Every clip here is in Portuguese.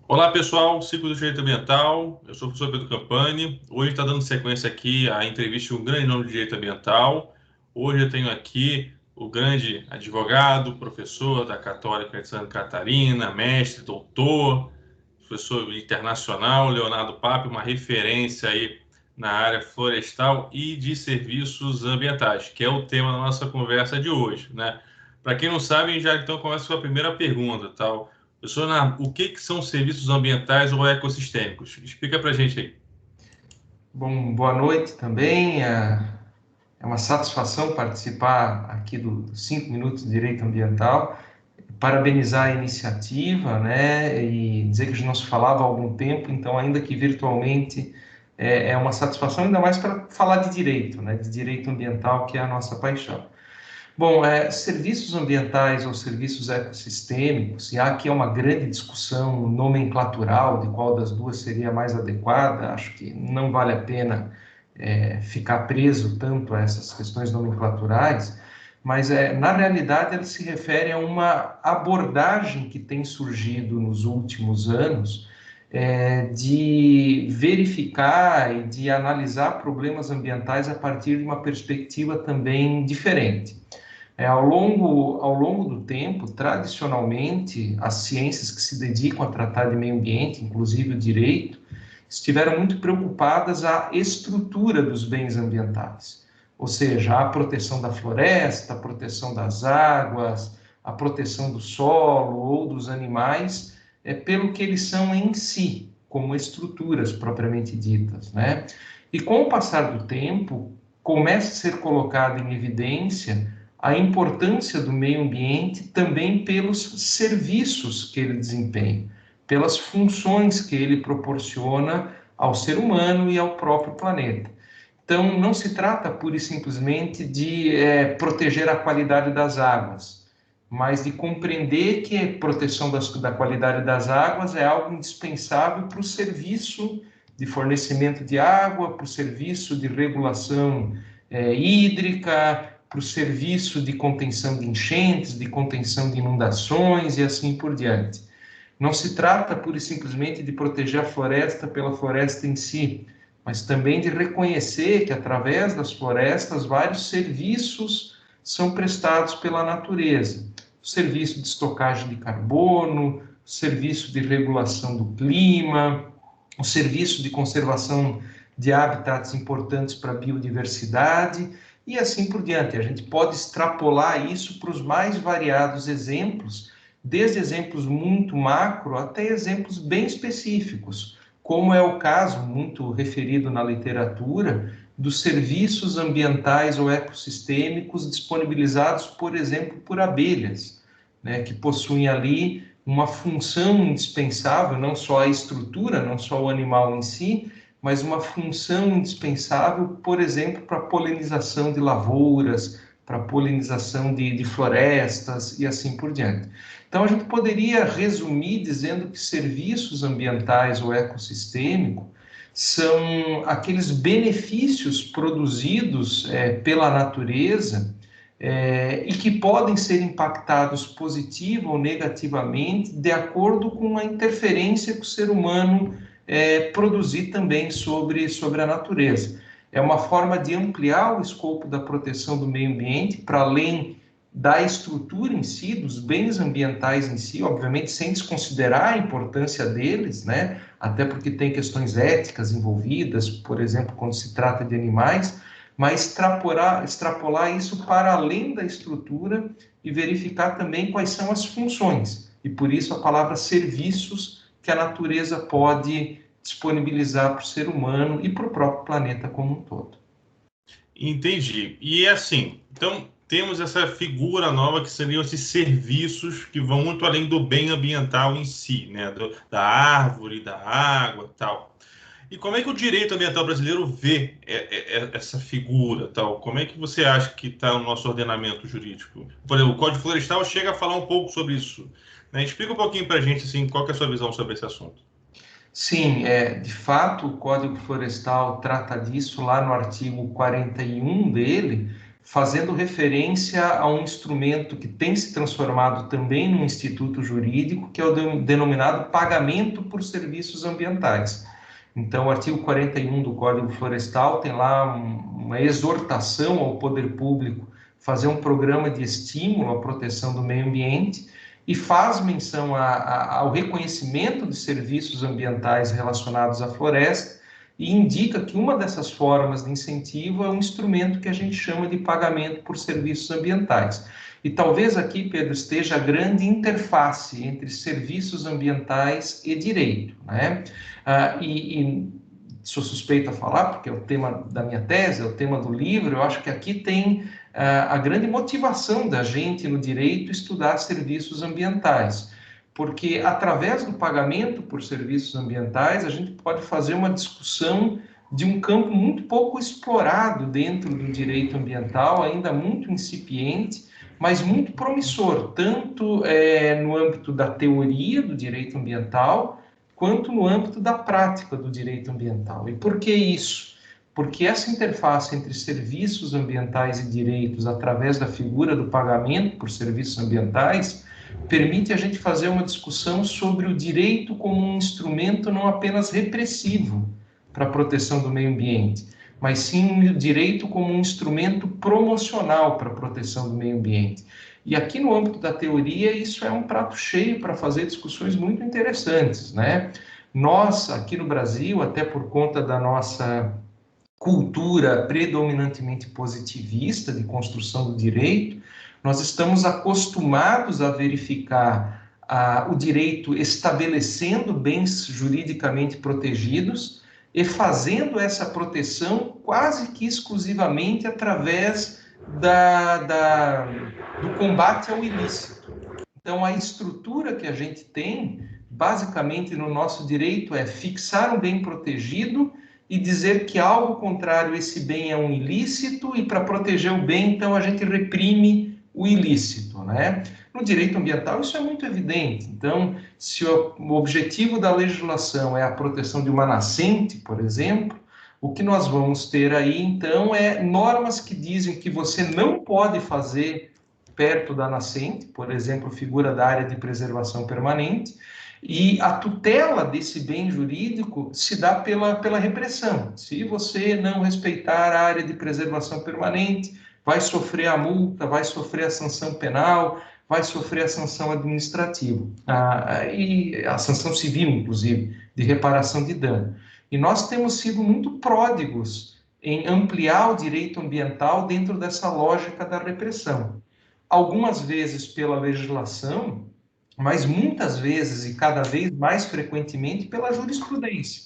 Olá pessoal, Ciclo do Direito Ambiental, eu sou o professor Pedro Campani. Hoje está dando sequência aqui à entrevista de um grande nome de direito ambiental. Hoje eu tenho aqui o grande advogado, professor da Católica de Santa Catarina, mestre, doutor, professor internacional, Leonardo Pape, uma referência aí na área florestal e de serviços ambientais, que é o tema da nossa conversa de hoje, né? Para quem não sabe, já então começa com a primeira pergunta, tal. Professor, o que são serviços ambientais ou ecossistêmicos? Explica para a gente aí. Bom, boa noite também. É uma satisfação participar aqui do 5 Minutos de Direito Ambiental. Parabenizar a iniciativa, né? E dizer que a gente não se falava há algum tempo, então, ainda que virtualmente, é uma satisfação, ainda mais para falar de direito, né? De direito ambiental, que é a nossa paixão. Bom, serviços ambientais ou serviços ecossistêmicos, e aqui é uma grande discussão nomenclatural de qual das duas seria mais adequada, acho que não vale a pena ficar preso tanto a essas questões nomenclaturais, mas na realidade ele se refere a uma abordagem que tem surgido nos últimos anos de verificar e de analisar problemas ambientais a partir de uma perspectiva também diferente. Ao longo do tempo, tradicionalmente, as ciências que se dedicam a tratar de meio ambiente, inclusive o direito, estiveram muito preocupadas à estrutura dos bens ambientais, ou seja, a proteção da floresta, a proteção das águas, a proteção do solo ou dos animais, pelo que eles são em si, como estruturas propriamente ditas, né? E com o passar do tempo, começa a ser colocado em evidência a importância do meio ambiente também pelos serviços que ele desempenha, pelas funções que ele proporciona ao ser humano e ao próprio planeta. Então, não se trata pura e simplesmente de proteger a qualidade das águas, mas de compreender que a proteção da qualidade das águas é algo indispensável para o serviço de fornecimento de água, para o serviço de regulação hídrica, para o serviço de contenção de enchentes, de contenção de inundações e assim por diante. Não se trata pura e simplesmente de proteger a floresta pela floresta em si, mas também de reconhecer que através das florestas vários serviços são prestados pela natureza. O serviço de estocagem de carbono, o serviço de regulação do clima, o serviço de conservação de habitats importantes para a biodiversidade e assim por diante. A gente pode extrapolar isso para os mais variados exemplos, desde exemplos muito macro até exemplos bem específicos, como é o caso muito referido na literatura dos serviços ambientais ou ecossistêmicos disponibilizados, por exemplo, por abelhas, né, que possuem ali uma função indispensável, não só a estrutura, não só o animal em si, mas uma função indispensável, por exemplo, para a polinização de lavouras, para a polinização de florestas e assim por diante. Então, a gente poderia resumir dizendo que serviços ambientais ou ecossistêmicos são aqueles benefícios produzidos pela natureza e que podem ser impactados positiva ou negativamente de acordo com a interferência que o ser humano produzir também sobre a natureza. É uma forma de ampliar o escopo da proteção do meio ambiente para além da estrutura em si, dos bens ambientais em si, obviamente sem desconsiderar a importância deles, né? Até porque tem questões éticas envolvidas, por exemplo, quando se trata de animais, mas extrapolar isso para além da estrutura e verificar também quais são as funções. E por isso a palavra serviços que a natureza pode disponibilizar para o ser humano e para o próprio planeta como um todo. Entendi. E é assim, então temos essa figura nova que seriam esses serviços que vão muito além do bem ambiental em si, né? Da árvore, da água, tal. E como é que o direito ambiental brasileiro vê essa figura, tal? Como é que você acha que está no nosso ordenamento jurídico? Por exemplo, o Código Florestal chega a falar um pouco sobre isso, né? Explica um pouquinho para a gente, assim, qual que é a sua visão sobre esse assunto. Sim, de fato, o Código Florestal trata disso lá no artigo 41 dele, fazendo referência a um instrumento que tem se transformado também num instituto jurídico, que é o denominado pagamento por serviços ambientais. Então, o artigo 41 do Código Florestal tem lá uma exortação ao poder público fazer um programa de estímulo à proteção do meio ambiente e faz menção ao reconhecimento de serviços ambientais relacionados à floresta e indica que uma dessas formas de incentivo é um instrumento que a gente chama de pagamento por serviços ambientais. E talvez aqui, Pedro, esteja a grande interface entre serviços ambientais e direito, né? E sou suspeito a falar, porque é o tema da minha tese, é o tema do livro, eu acho que aqui tem a grande motivação da gente no direito estudar serviços ambientais, porque através do pagamento por serviços ambientais, a gente pode fazer uma discussão de um campo muito pouco explorado dentro do direito ambiental, ainda muito incipiente, mas muito promissor, tanto no âmbito da teoria do direito ambiental, quanto no âmbito da prática do direito ambiental. E por que isso? Porque essa interface entre serviços ambientais e direitos, através da figura do pagamento por serviços ambientais, permite a gente fazer uma discussão sobre o direito como um instrumento não apenas repressivo para a proteção do meio ambiente, mas sim o direito como um instrumento promocional para a proteção do meio ambiente. E aqui no âmbito da teoria, isso é um prato cheio para fazer discussões muito interessantes, né? Nós, aqui no Brasil, até por conta da nossa cultura predominantemente positivista de construção do direito, nós estamos acostumados a verificar o direito estabelecendo bens juridicamente protegidos e fazendo essa proteção quase que exclusivamente através do combate ao ilícito. Então, a estrutura que a gente tem, basicamente, no nosso direito é fixar um bem protegido e dizer que algo contrário a esse bem é um ilícito, e para proteger o bem, então, a gente reprime o ilícito, né? No direito ambiental, isso é muito evidente. Então, se o objetivo da legislação é a proteção de uma nascente, por exemplo, o que nós vamos ter aí, então, é normas que dizem que você não pode fazer perto da nascente, por exemplo, figura da área de preservação permanente, e a tutela desse bem jurídico se dá pela repressão. Se você não respeitar a área de preservação permanente, vai sofrer a multa, vai sofrer a sanção penal, vai sofrer a sanção administrativa, e a sanção civil, inclusive, de reparação de dano. E nós temos sido muito pródigos em ampliar o direito ambiental dentro dessa lógica da repressão. Algumas vezes pela legislação, mas muitas vezes e cada vez mais frequentemente pela jurisprudência.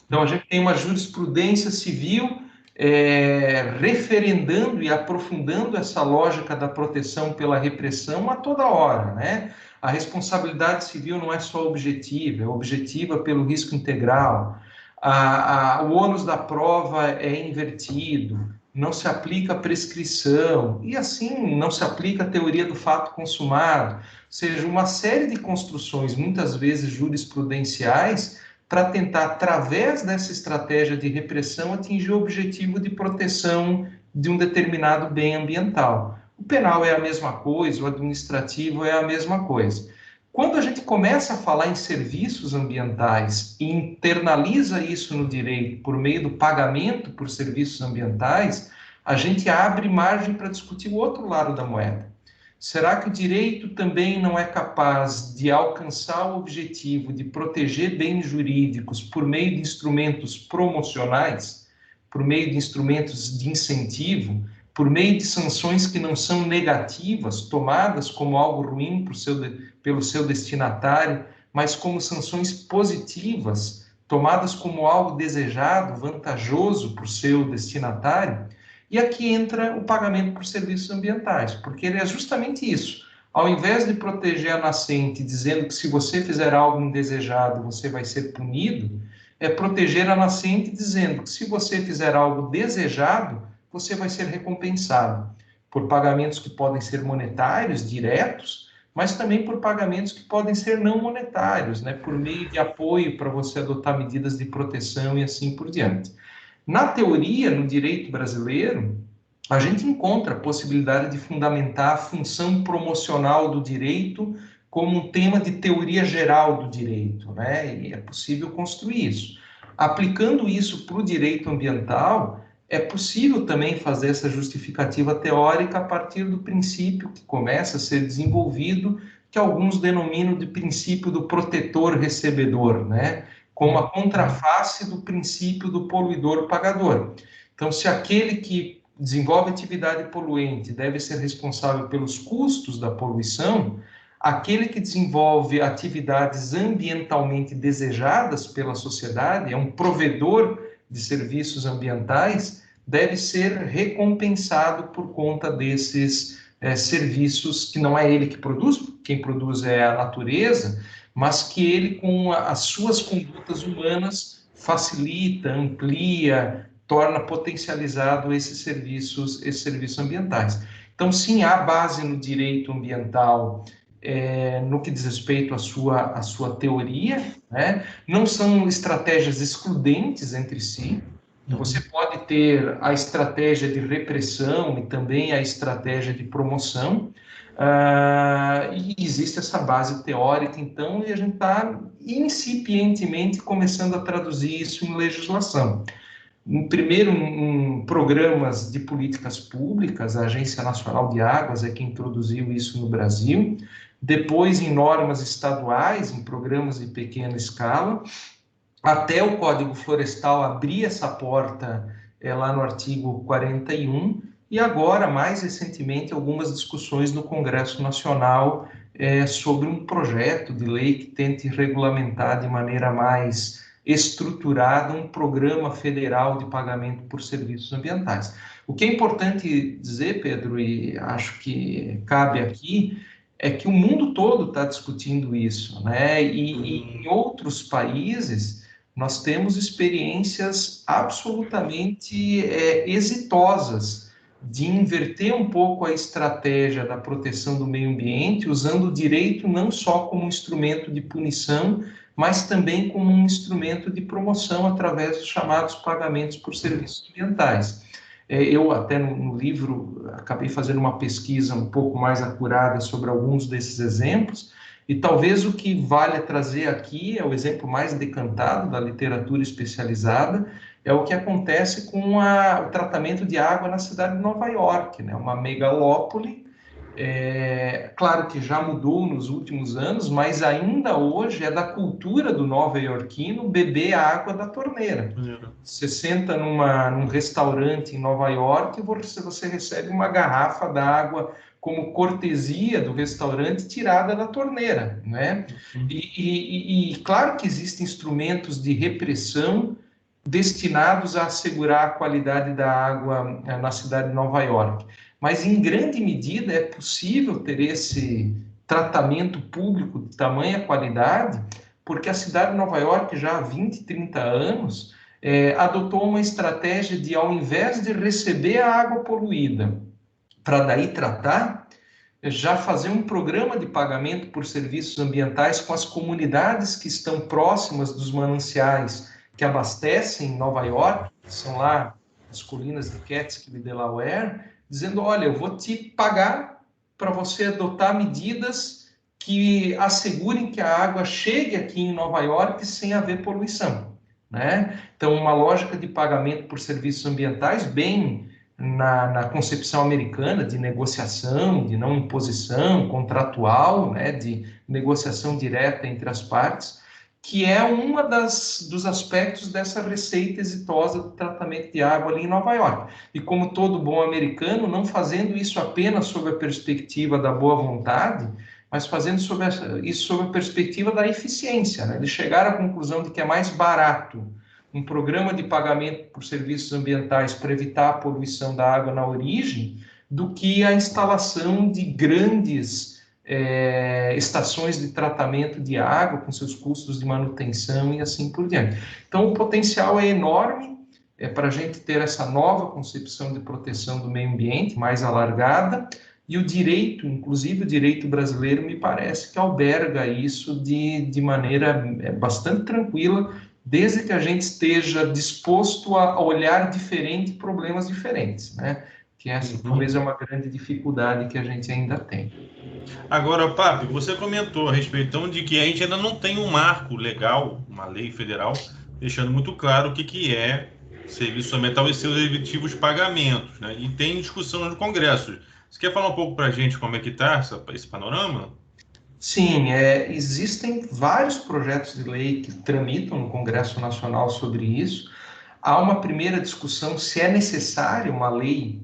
Então, a gente tem uma jurisprudência civil referendando e aprofundando essa lógica da proteção pela repressão a toda hora, né? A responsabilidade civil não é só objetiva, é objetiva pelo risco integral. O ônus da prova é invertido, não se aplica a prescrição, e assim não se aplica a teoria do fato consumado. Ou seja, uma série de construções, muitas vezes jurisprudenciais, para tentar, através dessa estratégia de repressão, atingir o objetivo de proteção de um determinado bem ambiental. O penal é a mesma coisa, o administrativo é a mesma coisa. Quando a gente começa a falar em serviços ambientais e internaliza isso no direito por meio do pagamento por serviços ambientais, a gente abre margem para discutir o outro lado da moeda. Será que o direito também não é capaz de alcançar o objetivo de proteger bens jurídicos por meio de instrumentos promocionais, por meio de instrumentos de incentivo, por meio de sanções que não são negativas, tomadas como algo ruim pelo seu destinatário, mas como sanções positivas, tomadas como algo desejado, vantajoso para o seu destinatário? E aqui entra o pagamento por serviços ambientais, porque ele é justamente isso. Ao invés de proteger a nascente, dizendo que se você fizer algo indesejado, você vai ser punido, é proteger a nascente dizendo que se você fizer algo desejado, você vai ser recompensado por pagamentos que podem ser monetários, diretos, mas também por pagamentos que podem ser não monetários, né, por meio de apoio para você adotar medidas de proteção e assim por diante. Na teoria, no direito brasileiro, a gente encontra a possibilidade de fundamentar a função promocional do direito como um tema de teoria geral do direito, né? E é possível construir isso. Aplicando isso para o direito ambiental, é possível também fazer essa justificativa teórica a partir do princípio que começa a ser desenvolvido, que alguns denominam de princípio do protetor-recebedor, né? Como a contraface do princípio do poluidor-pagador. Então, se aquele que desenvolve atividade poluente deve ser responsável pelos custos da poluição, aquele que desenvolve atividades ambientalmente desejadas pela sociedade, é um provedor de serviços ambientais, deve ser recompensado por conta desses serviços que não é ele que produz, quem produz é a natureza, mas que ele, com as suas condutas humanas, facilita, amplia, torna potencializado esses serviços ambientais. Então, sim, há base no direito ambiental no que diz respeito à sua teoria, né? Não são estratégias excludentes entre si. Você pode ter a estratégia de repressão e também a estratégia de promoção, e existe essa base teórica, então, e a gente está incipientemente começando a traduzir isso em legislação. Primeiro, em programas de políticas públicas, a Agência Nacional de Águas é quem introduziu isso no Brasil, depois em normas estaduais, em programas de pequena escala, até o Código Florestal abrir essa porta lá no artigo 41, e agora, mais recentemente, algumas discussões no Congresso Nacional sobre um projeto de lei que tente regulamentar de maneira mais estruturada um programa federal de pagamento por serviços ambientais. O que é importante dizer, Pedro, e acho que cabe aqui, é que o mundo todo está discutindo isso, né? E em outros países nós temos experiências absolutamente exitosas de inverter um pouco a estratégia da proteção do meio ambiente, usando o direito não só como instrumento de punição, mas também como um instrumento de promoção através dos chamados pagamentos por serviços ambientais. Eu até no livro acabei fazendo uma pesquisa um pouco mais acurada sobre alguns desses exemplos, e talvez o que vale trazer aqui é o exemplo mais decantado da literatura especializada, é o que acontece com o tratamento de água na cidade de Nova York, né? Uma megalópole. Claro que já mudou nos últimos anos, mas ainda hoje é da cultura do nova-iorquino beber a água da torneira. Você senta num restaurante em Nova York e você recebe uma garrafa d'água como cortesia do restaurante tirada da torneira, né? E claro que existem instrumentos de repressão destinados a assegurar a qualidade da água na cidade de Nova York. Mas, em grande medida, é possível ter esse tratamento público de tamanha qualidade, porque a cidade de Nova York, já há 20, 30 anos, adotou uma estratégia de, ao invés de receber a água poluída, para daí tratar, já fazer um programa de pagamento por serviços ambientais com as comunidades que estão próximas dos mananciais que abastecem Nova York, que são lá as colinas de Catskill e Delaware, dizendo, olha, eu vou te pagar para você adotar medidas que assegurem que a água chegue aqui em Nova York sem haver poluição, né? Então, uma lógica de pagamento por serviços ambientais bem na concepção americana de negociação, de não imposição contratual, né, de negociação direta entre as partes, que é uma dos aspectos dessa receita exitosa do tratamento de água ali em Nova York. E como todo bom americano, não fazendo isso apenas sob a perspectiva da boa vontade, mas fazendo isso sob a perspectiva da eficiência, né? De chegar à conclusão de que é mais barato um programa de pagamento por serviços ambientais para evitar a poluição da água na origem, do que a instalação de grandes estações de tratamento de água, com seus custos de manutenção e assim por diante. Então, o potencial é enorme para a gente ter essa nova concepção de proteção do meio ambiente, mais alargada, e o direito, inclusive o direito brasileiro, me parece que alberga isso de maneira bastante tranquila, desde que a gente esteja disposto a olhar diferente problemas diferentes, né? que essa talvez é uma grande dificuldade que a gente ainda tem. Agora, Papi, você comentou a respeito então, de que a gente ainda não tem um marco legal, uma lei federal, deixando muito claro o que, que é serviço ambiental e seus efetivos pagamentos, né? E tem discussão no Congresso. Você quer falar um pouco para a gente como é que está esse panorama? Sim, existem vários projetos de lei que tramitam no Congresso Nacional sobre isso. Há uma primeira discussão se é necessária uma lei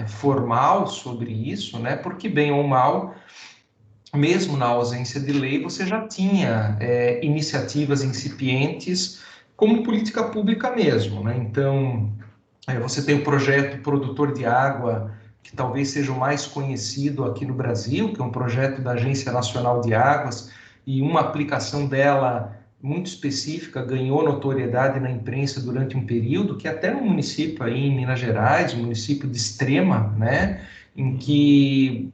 formal sobre isso, né? Porque, bem ou mal, mesmo na ausência de lei, você já tinha iniciativas incipientes como política pública mesmo, né? Então, você tem o projeto Produtor de Água, que talvez seja o mais conhecido aqui no Brasil, que é um projeto da Agência Nacional de Águas, e uma aplicação dela muito específica ganhou notoriedade na imprensa durante um período, que até no município aí em Minas Gerais, um município de Extrema, né, em que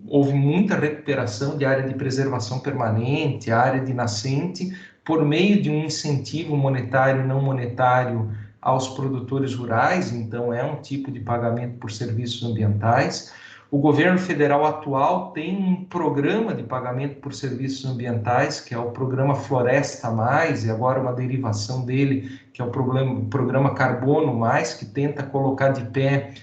houve muita recuperação de área de preservação permanente, área de nascente, por meio de um incentivo monetário e não monetário aos produtores rurais, então é um tipo de pagamento por serviços ambientais. O governo federal atual tem um programa de pagamento por serviços ambientais, que é o programa Floresta Mais, e agora uma derivação dele, que é o programa Carbono Mais, que tenta colocar de pé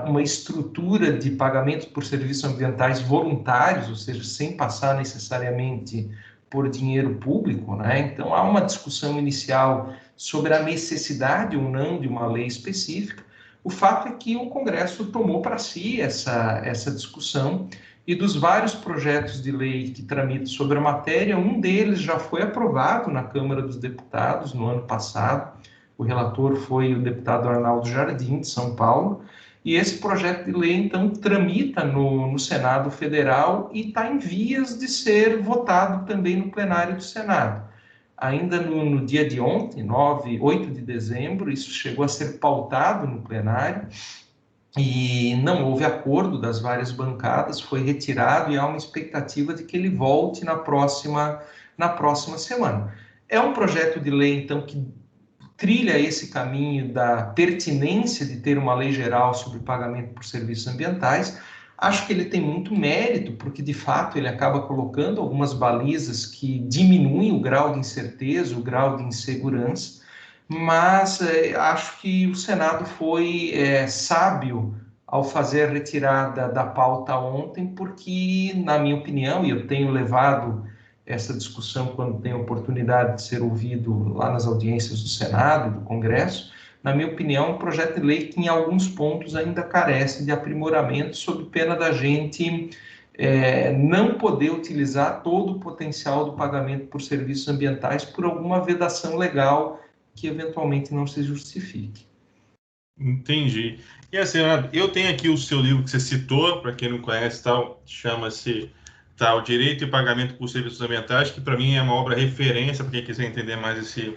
uma estrutura de pagamento por serviços ambientais voluntários, ou seja, sem passar necessariamente por dinheiro público, né? Então há uma discussão inicial sobre a necessidade ou não de uma lei específica. O fato é que o Congresso tomou para si essa discussão e dos vários projetos de lei que tramitam sobre a matéria, um deles já foi aprovado na Câmara dos Deputados no ano passado. O relator foi o deputado Arnaldo Jardim, de São Paulo, e esse projeto de lei, então, tramita no Senado Federal e está em vias de ser votado também no plenário do Senado. Ainda no dia de ontem, 8 de dezembro, isso chegou a ser pautado no plenário e não houve acordo das várias bancadas, foi retirado e há uma expectativa de que ele volte na próxima semana. É um projeto de lei, então, que trilha esse caminho da pertinência de ter uma lei geral sobre pagamento por serviços ambientais. Acho que ele tem muito mérito, porque de fato ele acaba colocando algumas balizas que diminuem o grau de incerteza, o grau de insegurança, mas acho que o Senado foi sábio ao fazer a retirada da pauta ontem, porque, na minha opinião, e eu tenho levado essa discussão quando tem oportunidade de ser ouvido lá nas audiências do Senado e do Congresso, na minha opinião, um projeto de lei que em alguns pontos ainda carece de aprimoramento, sob pena da gente não poder utilizar todo o potencial do pagamento por serviços ambientais por alguma vedação legal que eventualmente não se justifique. Entendi. E assim, eu tenho aqui o seu livro que você citou, para quem não conhece, tal, chama-se O Direito e Pagamento por Serviços Ambientais, que para mim é uma obra referência para quem quiser entender mais esse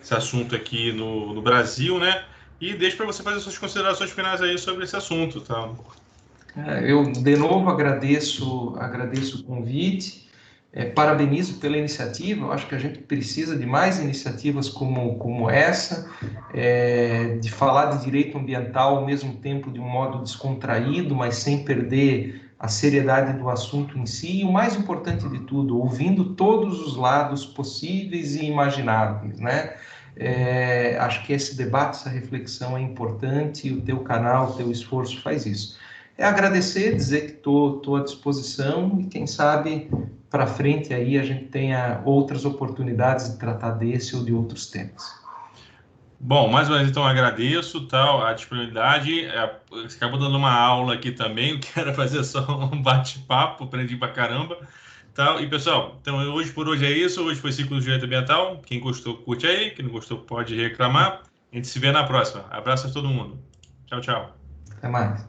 assunto aqui no Brasil, né? E deixo para você fazer suas considerações finais aí sobre esse assunto, tá? Eu, de novo, agradeço o convite, parabenizo pela iniciativa. Eu acho que a gente precisa de mais iniciativas como essa, de falar de direito ambiental ao mesmo tempo de um modo descontraído, mas sem perder a seriedade do assunto em si, e o mais importante de tudo, ouvindo todos os lados possíveis e imagináveis, né? Acho que esse debate, essa reflexão é importante, e o teu canal, o teu esforço faz isso. Agradecer, dizer que estou à disposição, e quem sabe para frente aí a gente tenha outras oportunidades de tratar desse ou de outros temas. Bom, mais uma vez, então, agradeço a disponibilidade. Você acabou dando uma aula aqui também, eu quero fazer só um bate-papo, aprendi pra caramba. Tá? E, pessoal, então, por hoje é isso. Hoje foi Ciclo do Direito Ambiental. Quem gostou, curte aí. Quem não gostou, pode reclamar. A gente se vê na próxima. Abraço a todo mundo. Tchau, tchau. Até mais.